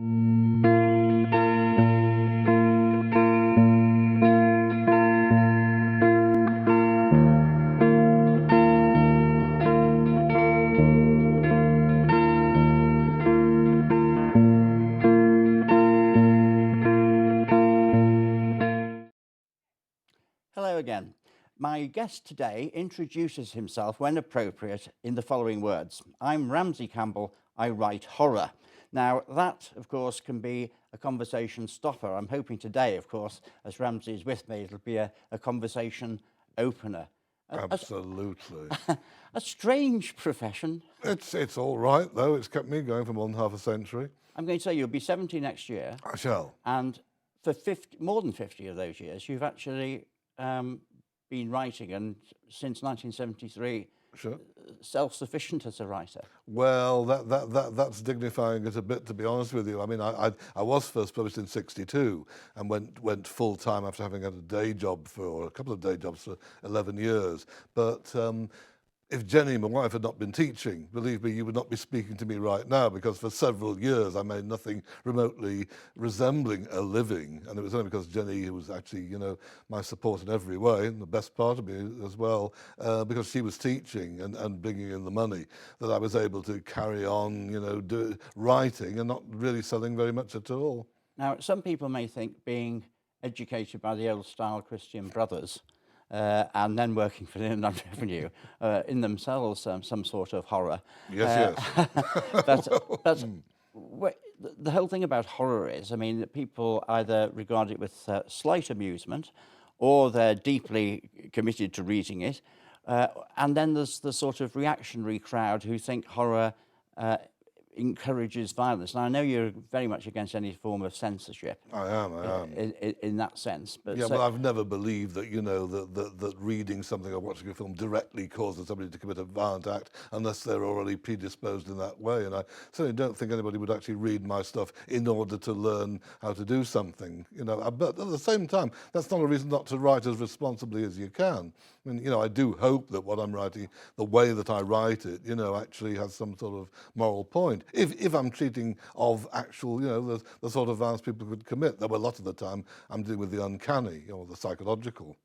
Hello again. My guest today introduces himself when appropriate in the following words. I'm Ramsey Campbell, I write horror. Now that, of course, can be a conversation stopper. I'm hoping today, of course, as Ramsey is with me, it'll be a conversation opener. Absolutely. A strange profession. It's all right, though. It's kept me going for more than half a century. I'm going to say you'll be 70 next year. I shall. And for more than 50 of those years, you've actually been writing, and since 1973, Sure. self-sufficient as a writer. Well, that's dignifying it a bit, to be honest with you. I mean, I was first published in '62 and went full time after having had a day job or a couple of day jobs for 11 years. But if Jenny, my wife, had not been teaching, believe me, you would not be speaking to me right now, because for several years I made nothing remotely resembling a living. And it was only because Jenny, who was actually, my support in every way, and the best part of me as well, because she was teaching and bringing in the money, that I was able to carry on, writing and not really selling very much at all. Now, some people may think being educated by the old-style Christian brothers and then working for the Inland Revenue, in themselves some sort of horror. Yes. But the whole thing about horror is, I mean, that people either regard it with slight amusement, or they're deeply committed to reading it, and then there's the sort of reactionary crowd who think horror encourages violence. Now, I know you're very much against any form of censorship. I am. In that sense. But yeah, but I've never believed that, that reading something or watching a film directly causes somebody to commit a violent act unless they're already predisposed in that way. And I certainly don't think anybody would actually read my stuff in order to learn how to do something. But at the same time, that's not a reason not to write as responsibly as you can. I mean, I do hope that what I'm writing, the way that I write it, actually has some sort of moral point. If I'm treating of actual, the sort of violence people could commit, though a lot of the time I'm dealing with the uncanny or the psychological.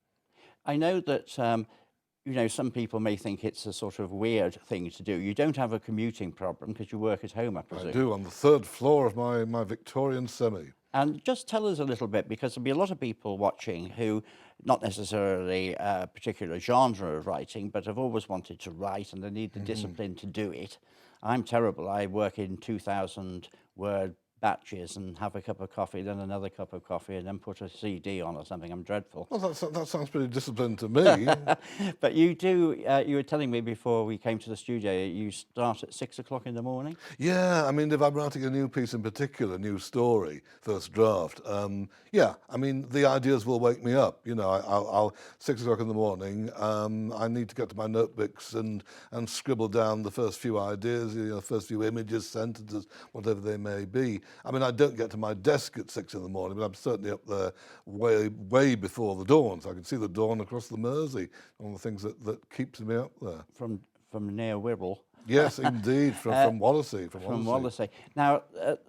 I know that, some people may think it's a sort of weird thing to do. You don't have a commuting problem because you work at home, I presume. I do, on the third floor of my Victorian semi. And just tell us a little bit, because there'll be a lot of people watching who, not necessarily a particular genre of writing, but have always wanted to write and they need the discipline to do it. I'm terrible. I work in 2,000-word batches and have a cup of coffee, then another cup of coffee, and then put a CD on or something. I'm dreadful. Well, that sounds pretty disciplined to me. But you do, you were telling me before we came to the studio, you start at 6 o'clock in the morning? Yeah, I mean, if I'm writing a new piece in particular, new story, first draft, I mean, the ideas will wake me up. I'll 6 o'clock in the morning, I need to get to my notebooks and scribble down the first few ideas, the first few images, sentences, whatever they may be. I mean, I don't get to my desk at 6 in the morning, but I'm certainly up there way before the dawn, so I can see the dawn across the Mersey. One of the things that keeps me up there. From near Wirral. Yes, indeed, from Wallasey. From Wallasey. Now,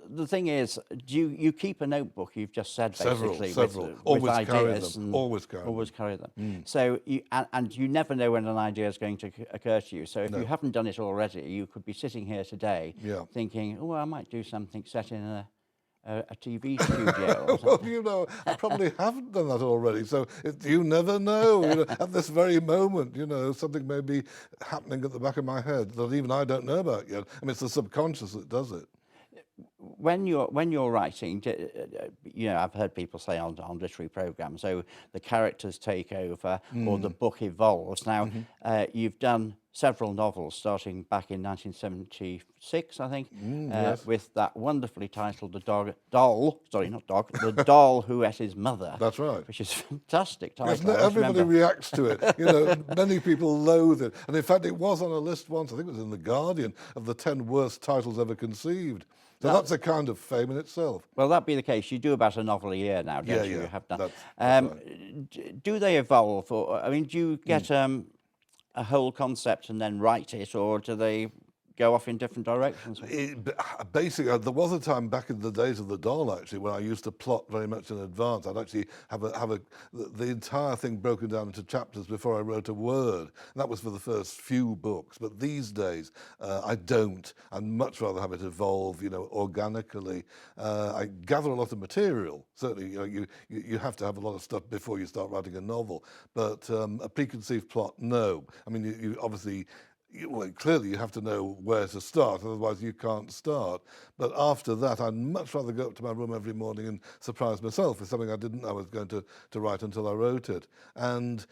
the thing is, do you keep a notebook? You've just said basically several. With Always ideas carry them. Always carry them. So you never know when an idea is going to occur to you. So if you haven't done it already, you could be sitting here today thinking, oh, I might do something set in a TV studio. Or well, I probably haven't done that already. So you never know. At this very moment, something may be happening at the back of my head that even I don't know about yet. I mean, it's the subconscious that does it. When you're writing, I've heard people say on literary programs, so the characters take over or the book evolves. Now, you've done several novels starting back in 1976, I think, yes. with that wonderfully titled The Doll Who Ate His Mother. That's right. Which is a fantastic title. Yes, everybody reacts to it. Many people loathe it. And in fact, it was on a list once, I think it was in The Guardian, of the 10 worst titles ever conceived. So that's a kind of fame in itself. Well, that be the case. You do about a novel a year now, don't you? Yeah, You have done. That's right. Do they evolve? Or, I mean, do you get a whole concept and then write it, or do they go off in different directions? Basically, there was a time back in the days of the doll, actually, when I used to plot very much in advance. I'd actually have the entire thing broken down into chapters before I wrote a word. And that was for the first few books. But these days, I don't. I'd much rather have it evolve, organically. I gather a lot of material. Certainly, you have to have a lot of stuff before you start writing a novel. But a preconceived plot, no. I mean, you obviously. Well, clearly you have to know where to start, otherwise you can't start. But after that, I'd much rather go up to my room every morning and surprise myself with something I didn't know I was going to write until I wrote it. And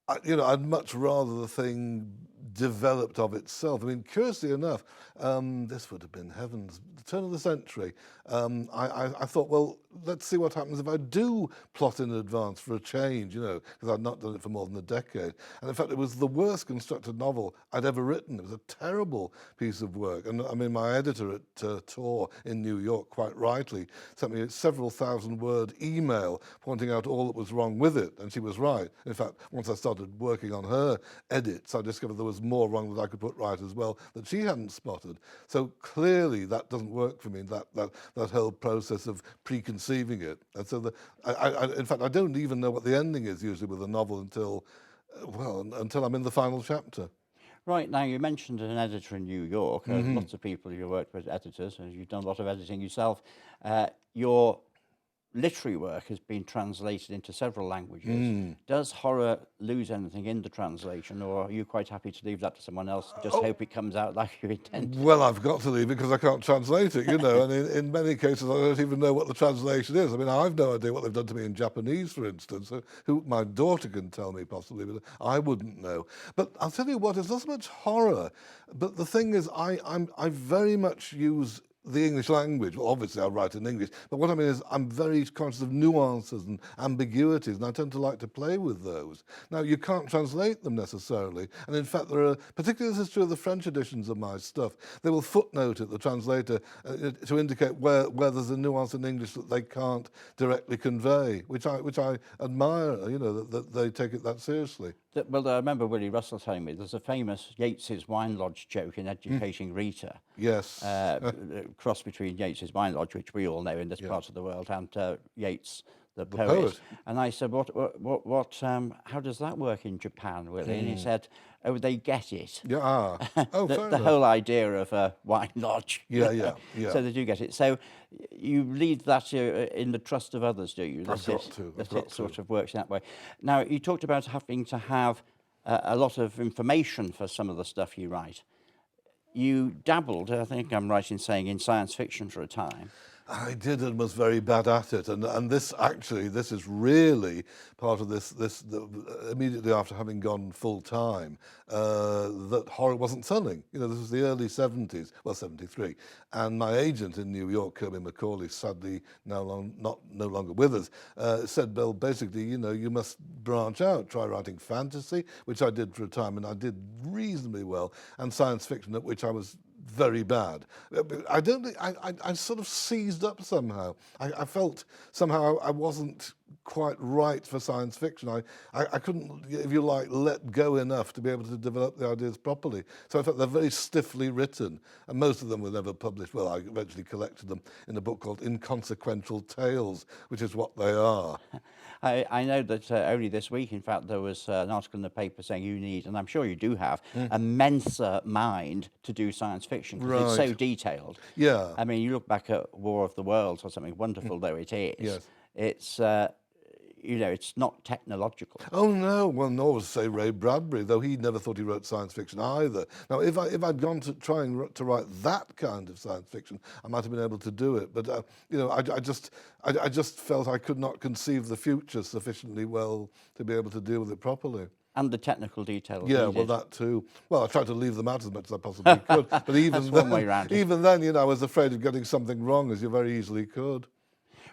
I'd much rather the thing developed of itself. I mean, curiously enough, this would have been heavens, the turn of the century. I thought, well, let's see what happens if I do plot in advance for a change, because I'd not done it for more than a decade. And in fact, it was the worst constructed novel I'd ever written. It was a terrible piece of work. And I mean, my editor at Tor in New York, quite rightly, sent me a several thousand-word email pointing out all that was wrong with it, and she was right. In fact, once I started working on her edits, I discovered there was more wrong that I could put right as well that she hadn't spotted. So clearly that doesn't work for me, that whole process of preconceiving it. And so in fact, I don't even know what the ending is usually with a novel until I'm in the final chapter. Right, now you mentioned an editor in New York. Lots of people you worked with, editors, and you've done a lot of editing yourself. Your literary work has been translated into several languages. Does horror lose anything in the translation, or are you quite happy to leave that to someone else and just hope it comes out like you intend? Well, I've got to leave it because I can't translate it, and in many cases I don't even know what the translation is. I mean, I've no idea what they've done to me in Japanese, for instance, who my daughter can tell me possibly, but I wouldn't know. But I'll tell you what, it's not so much horror, but the thing is I very much use the English language. Well, obviously I write in English, but what I mean is I'm very conscious of nuances and ambiguities, and I tend to like to play with those. Now, you can't translate them necessarily, and in fact there are, particularly this is true of the French editions of my stuff, they will footnote it, the translator, to indicate where there's a nuance in English that they can't directly convey, which I admire, that they take it that seriously. Well, I remember Willie Russell telling me there's a famous Yeats's Wine Lodge joke in Educating Rita. Yes. Cross between Yeats's Wine Lodge, which we all know in this part of the world, and Yeats, the poet. And I said, how does that work in Japan, Willie? And he said, oh, they get it. Yeah. Oh, the whole idea of a wine lodge. Yeah. So they do get it. So you leave that in the trust of others, do you? I've got to. It sort of works that way. Now, you talked about having to have a lot of information for some of the stuff you write. You dabbled, I think I'm right in saying, in science fiction for a time. I did and was very bad at it, and this is really part of this immediately after having gone full time, that horror wasn't selling. This was the early 70s, well 73, and my agent in New York, Kirby McCauley, sadly no longer with us, said, Bill, basically, you must branch out, try writing fantasy, which I did for a time, and I did reasonably well, and science fiction, at which I was very bad. I don't think I sort of seized up somehow. I felt somehow I wasn't quite right for science fiction. I couldn't, if you like, let go enough to be able to develop the ideas properly. So I felt they're very stiffly written, and most of them were never published. Well, I eventually collected them in a book called Inconsequential Tales, which is what they are. I know that only this week, in fact, there was an article in the paper saying you need, and I'm sure you do have, a Mensa mind to do science fiction, because it's so detailed. Yeah. I mean, you look back at War of the Worlds or something, wonderful though it is. Yes. It's, it's not technological. Oh no, well, nor was, say, Ray Bradbury, though he never thought he wrote science fiction either. Now, if I'd gone to trying to write that kind of science fiction, I might have been able to do it. But I just felt I could not conceive the future sufficiently well to be able to deal with it properly. And the technical details. Yeah, needed. well, that too. Well, I tried to leave them out as much as I possibly could. But even That's one way round it. even then, I was afraid of getting something wrong, as you very easily could.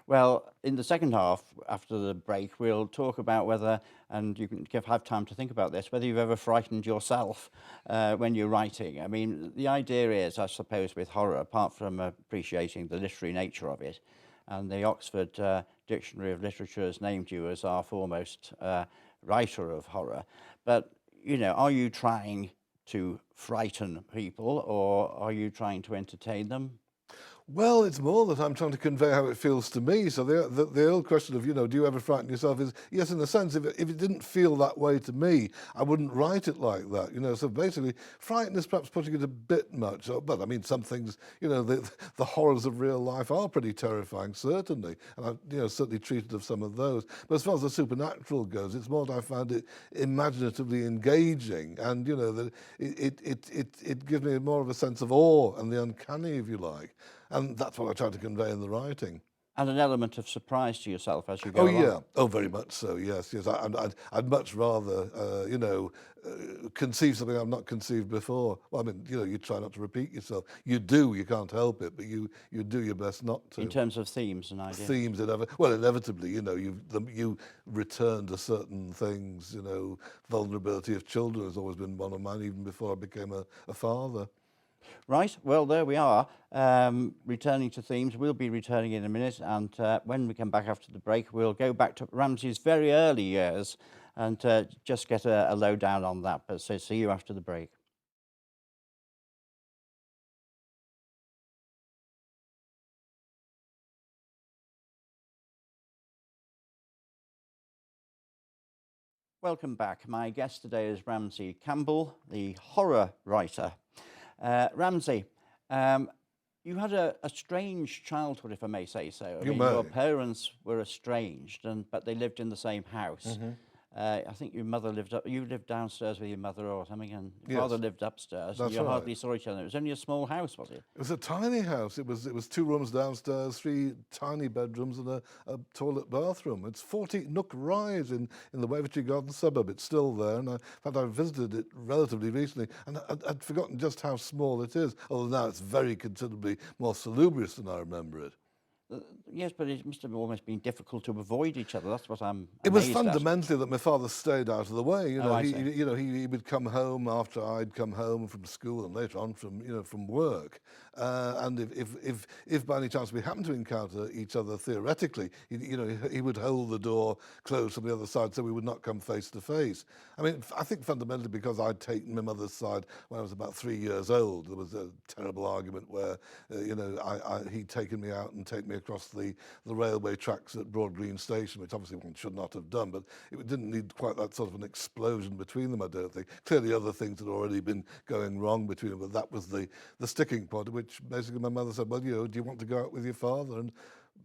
Well, in the second half, after the break, we'll talk about whether, and you can have time to think about this, whether you've ever frightened yourself when you're writing. I mean, the idea is, I suppose, with horror, apart from appreciating the literary nature of it, and the Oxford Dictionary of Literature has named you as our foremost writer of horror, but, are you trying to frighten people, or are you trying to entertain them? Well, it's more that I'm trying to convey how it feels to me. So the old question of, do you ever frighten yourself is, yes, in a sense, if it didn't feel that way to me, I wouldn't write it like that. So basically, frighten is perhaps putting it a bit much. But I mean, some things, the horrors of real life are pretty terrifying, certainly. And I've, certainly treated of some of those. But as far as the supernatural goes, it's more that I found it imaginatively engaging. And, that it gives me more of a sense of awe and the uncanny, if you like. And that's what I try to convey in the writing. And an element of surprise to yourself as you Oh go along. yeah, oh very much so. Yes, yes. I'd much rather, conceive something I've not conceived before. Well, I mean, you try not to repeat yourself. You do, you can't help it, but you do your best not to. In terms of themes and ideas. Themes, inevitably, you return to certain things. Vulnerability of children has always been one of mine, even before I became a father. Right, well, there we are. Returning to themes, we'll be returning in a minute, and when we come back after the break, we'll go back to Ramsay's very early years and just get a lowdown on that. But so see you after the break. Welcome back. My guest today is Ramsay Campbell, the horror writer. Ramsay, you had a strange childhood, if I may say so. I You mean, may. your parents were estranged, but they lived in the same house. I think your mother you lived downstairs with your mother or something, and your father Yes, lived upstairs, and that's you right. hardly saw each other. It was only a small house, was it? It was a tiny house. It was 2 rooms downstairs, 3 tiny bedrooms, and a toilet bathroom. It's 40 Nook Rise in the Wavertree Garden suburb. It's still there, and in fact I visited it relatively recently, and I'd forgotten just how small it is. Although now it's very considerably more salubrious than I remember it. Yes, but it must have almost been difficult to avoid each other. That's what I'm It was amazed at. fundamentally that my father stayed out of the way. Oh, I see. He would come home after I'd come home from school and later on from work. And if by any chance we happened to encounter each other theoretically, he would hold the door closed from the other side so we would not come face to face. I mean, I think fundamentally because I'd taken my mother's side when I was about 3 years old. There was a terrible argument where, he'd taken me out and taken me across the railway tracks at Broad Green Station, which obviously one should not have done, but it didn't need quite that sort of an explosion between them, I don't think. Clearly other things had already been going wrong between them, but that was the sticking point, at which basically my mother said, well, do you want to go out with your father? And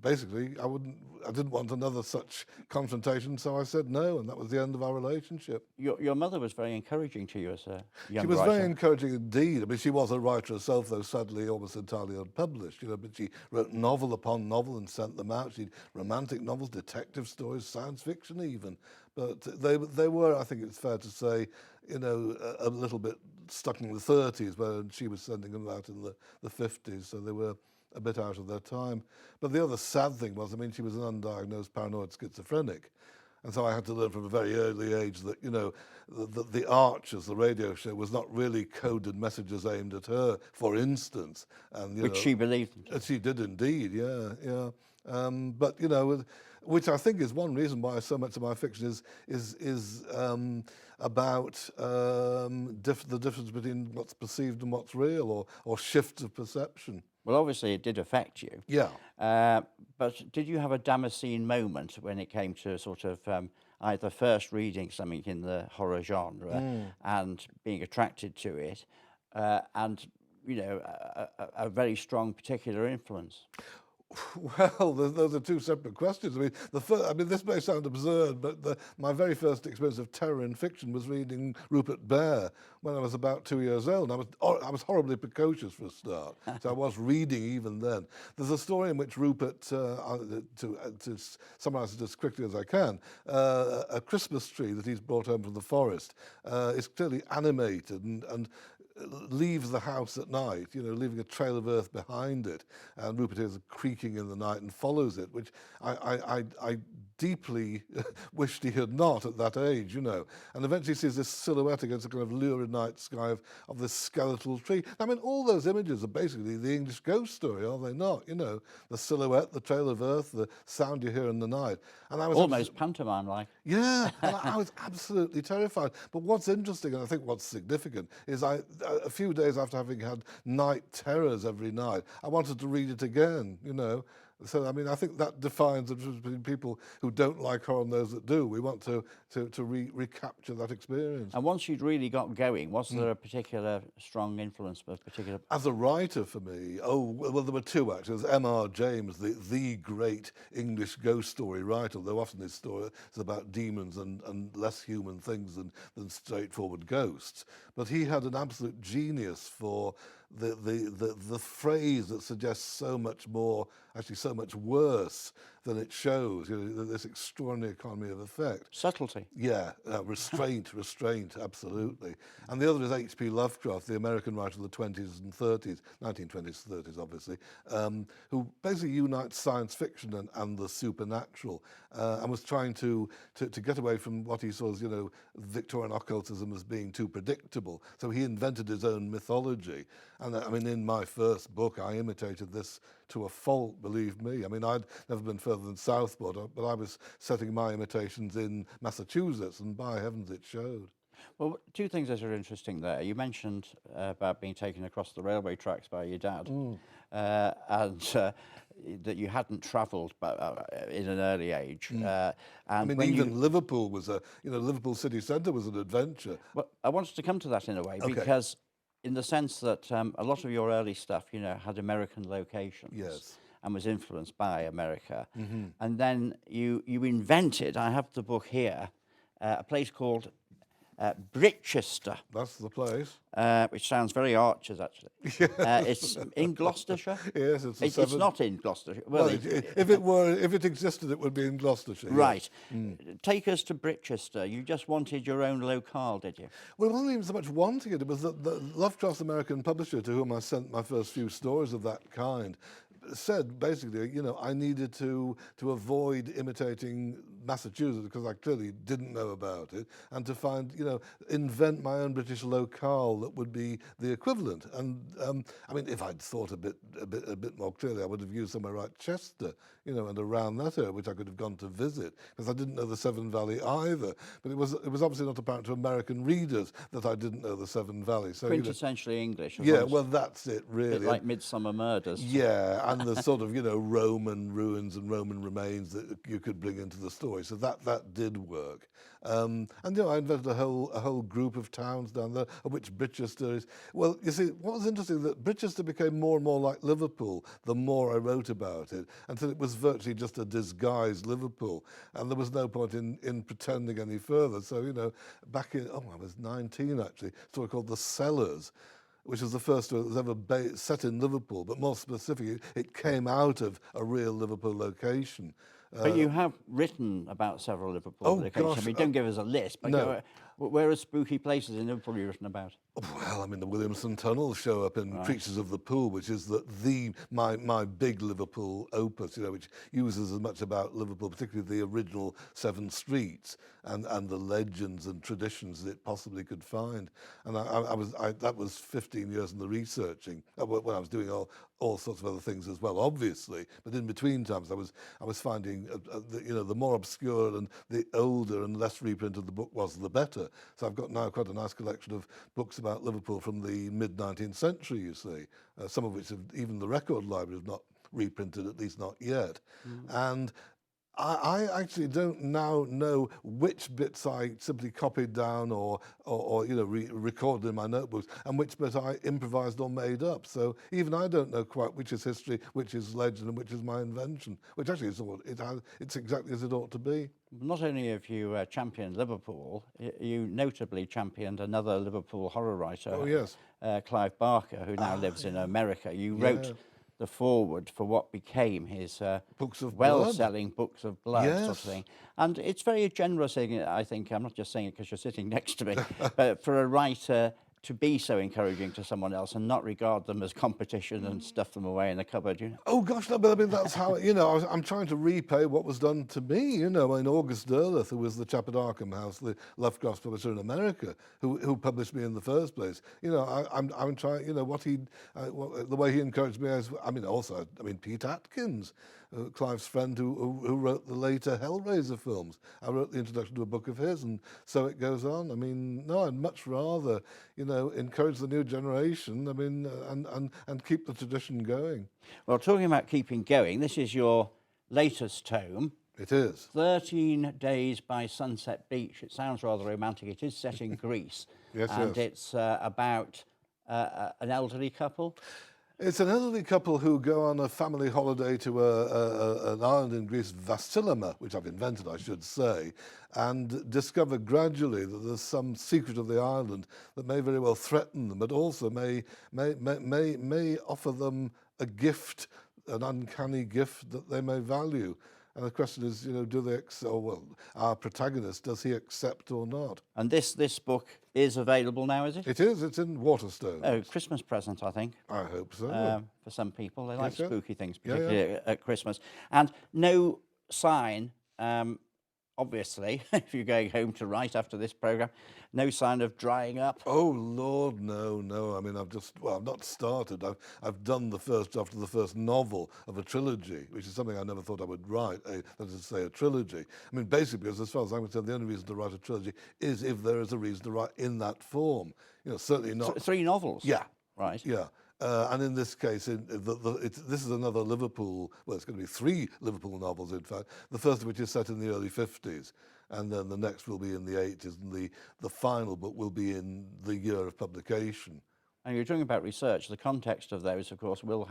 basically I didn't want another such confrontation, so I said no, and that was the end of our relationship. Your mother was very encouraging to you as a young She was writer. very encouraging indeed. I mean, she was a writer herself, though sadly almost entirely unpublished. But she wrote novel upon novel and sent them out. She'd romantic novels, detective stories, science fiction even. But they were, I think it's fair to say, a little bit stuck in the 30s, when she was sending them out in the 50s. So they were a bit out of their time. But the other sad thing was, I mean, she was an undiagnosed paranoid schizophrenic. And so I had to learn from a very early age that, the Archers, the radio show, was not really coded messages aimed at her, for instance. And, Which she believed. she did indeed, yeah. But, which I think is one reason why so much of my fiction is about the difference between what's perceived and what's real, or shifts of perception. Well, obviously it did affect you. Yeah. But did you have a Damascene moment when it came to sort of either first reading something in the horror genre and being attracted to it, and a very strong particular influence? Well, those are 2 separate questions. I mean, this may sound absurd, but my very first experience of terror in fiction was reading Rupert Bear when I was about 2 years old. And I was horribly precocious for a start, so I was reading even then. There's a story in which Rupert, to summarise it as quickly as I can, a Christmas tree that he's brought home from the forest is clearly animated and leaves the house at night, leaving a trail of earth behind it. And Rupert hears a creaking in the night and follows it, which I deeply wished he had not at that age, you know. And eventually sees this silhouette against a kind of lurid night sky of this skeletal tree. I mean, all those images are basically the English ghost story, are they not? You know, the silhouette, the trail of earth, the sound you hear in the night. And I was Almost pantomime-like. yeah, and I was absolutely terrified. But what's interesting, and I think what's significant, is a few days after having had night terrors every night, I wanted to read it again, you know. So, I mean, I think that defines the difference between people who don't like horror and those that do. We want to recapture that experience. And once you'd really got going, was there a particular strong influence of a particular... As a writer for me, well, there were two actually. There's M.R. James, the great English ghost story writer, though often his story is about demons and less human things than straightforward ghosts. But he had an absolute genius for the phrase that suggests so much more, actually so much worse than it shows, you know, this extraordinary economy of effect. Subtlety. Yeah, restraint, absolutely. And the other is H.P. Lovecraft, the American writer of the 20s and 30s, 1920s, 30s obviously, who basically unites science fiction and the supernatural, and was trying to get away from what he saw as, you know, Victorian occultism as being too predictable. So he invented his own mythology. And I mean, in my first book, I imitated this to a fault, believe me. I mean, I'd never been further than Southport, but I was setting my imitations in Massachusetts, and by heavens, it showed. Well, two things that are interesting there. You mentioned about being taken across the railway tracks by your dad, and that you hadn't travelled in an early age. And I mean, even Liverpool was Liverpool city centre was an adventure. Well, I wanted to come to that in a way, because in the sense that a lot of your early stuff, you know, had American locations. Yes. And was influenced by America. And then you invented, I have the book here, a place called Brichester. That's the place. Which sounds very Archers, actually. It's in Gloucestershire. Yes, it's not in Gloucestershire. Well, if it existed, it would be in Gloucestershire. Right. Yes. Take us to Brichester. You just wanted your own locale, did you? Well, it wasn't even so much wanting it. It was the Lovecraft's American publisher, to whom I sent my first few stories of that kind, said basically, you know, I needed to avoid imitating Massachusetts, because I clearly didn't know about it, and to find, you know, invent my own British locale that would be the equivalent. And I mean, if I'd thought a bit more clearly, I would have used somewhere like Chester, you know, and around that area, which I could have gone to visit, because I didn't know the Severn Valley either. But it was obviously not apparent to American readers that I didn't know the Severn Valley. So quintessentially English. Yeah, well, that's it, really. A bit like Midsummer Murders. Yeah, and the sort of, you know, Roman ruins and Roman remains that you could bring into the story. So that did work. And, you know, I invented a whole group of towns down there, of which Brichester is. Well, you see, what was interesting, that Brichester became more and more like Liverpool the more I wrote about it, until it was virtually just a disguised Liverpool. And there was no point in pretending any further. So, you know, back in, I was 19 actually, a story called The Cellars, which was the first that was ever set in Liverpool, but more specifically, it came out of a real Liverpool location. But you have written about several Liverpool locations. Gosh, I mean, don't give us a list, but no. Where are spooky places in Liverpool you've written about? Well, I mean, the Williamson Tunnels show up in Creatures of the Pool, which is my big Liverpool opus, you know, which uses as much about Liverpool, particularly the original 7 streets and the legends and traditions that it possibly could find. And that was 15 years in the researching, when I was doing all sorts of other things as well, obviously. But in between times, I was finding, you know, the more obscure and the older and less reprinted the book was, the better. So I've got now quite a nice collection of books about Liverpool from the mid-19th century, you see, some of which even the record library have not reprinted, at least not yet. And I actually don't now know which bits I simply copied down or you know, recorded in my notebooks, and which bit I improvised or made up. So even I don't know quite which is history, which is legend, and which is my invention. Which actually is it's exactly as it ought to be. Not only have you championed Liverpool, you notably championed another Liverpool horror writer. Oh yes, Clive Barker, who now lives in America. You wrote the foreword for what became his well-selling Books of Blood, sort of thing. And it's very generous, I think. I'm not just saying it because you're sitting next to me, but for a writer to be so encouraging to someone else and not regard them as competition and stuff them away in the cupboard. You know? Oh gosh, no, but I mean that's how I'm trying to repay what was done to me. I mean August Derleth, who was the chap at Arkham House, the Lovecraft publisher in America, who published me in the first place. I'm trying. The way he encouraged me. Pete Atkins, Clive's friend, who wrote the later Hellraiser films. I wrote the introduction to a book of his, and so it goes on. I mean, no, I'd much rather encourage the new generation. I mean, and keep the tradition going. Well, talking about keeping going, this is your latest tome. It is. 13 Days by Sunset Beach. It sounds rather romantic. It is set in Greece. Yes, and yes. It's about an elderly couple. It's an elderly couple who go on a family holiday to an island in Greece, Vasilama, which I've invented, I should say, and discover gradually that there's some secret of the island that may very well threaten them, but also may offer them a gift, an uncanny gift that they may value. And the question is, do they our protagonist, does he accept or not? And this book is available now, is it? It is. It's in Waterstone. Oh, Christmas present, I think. I hope so. For some people, they like Yes, spooky things, Yeah, particularly at Christmas. And no sign, obviously, if you're going home to write after this programme, no sign of drying up. Oh Lord, no. I mean, I've not started. I've done the first draft of the first novel of a trilogy, which is something I never thought I would write. That is to say, a trilogy. I mean, basically, because as far as I'm concerned, the only reason to write a trilogy is if there is a reason to write in that form. Certainly not 3 novels. Yeah. Right. Yeah. And in this case, this is another Liverpool, well, it's going to be 3 Liverpool novels, in fact, the first of which is set in the early 50s, and then the next will be in the 80s, and the final book will be in the year of publication. And you're talking about research. The context of those, of course, will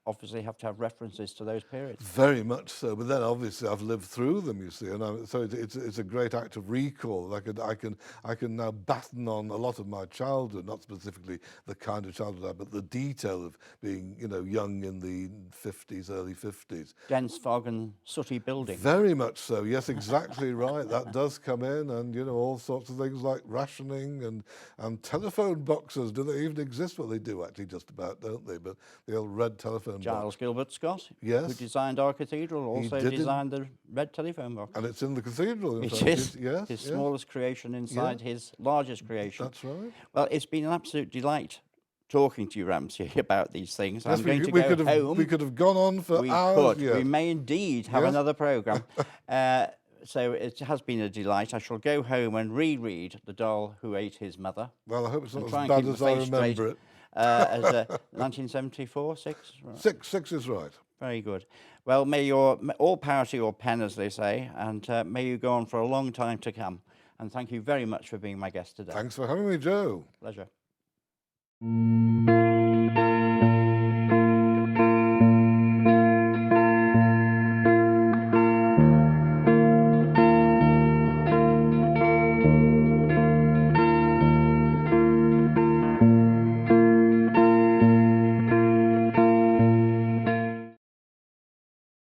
obviously have to have references to those periods. Very much so, but then obviously I've lived through them, you see, and so it's a great act of recall. I can now batten on a lot of my childhood, not specifically the kind of childhood I had, but the detail of being, young in the 50s, early 50s. Dense fog and sooty building. Very much so. Yes, exactly right. That does come in, and all sorts of things like rationing and telephone boxes. Do they even exist? Well, they do actually, just about, don't they? But the old red telephone Giles box. Gilbert Scott, Yes. who designed our cathedral, also designed the red telephone box. And it's in the cathedral, in It fact. is. Yes. His smallest creation inside his largest creation. That's right. Well, it's been an absolute delight talking to you, Ramsay, about these things. Yes, I'm going to go home. We could have gone on for We hours. could. Yes. We may indeed have another programme. So it has been a delight. I shall go home and reread The Doll Who Ate His Mother. Well, I hope it's not try as and bad keep as my I face remember straight. it. As 1974, 6? Right. Six is right. Very good. Well, may all power to your pen, as they say, and may you go on for a long time to come. And thank you very much for being my guest today. Thanks for having me, Joe. Pleasure.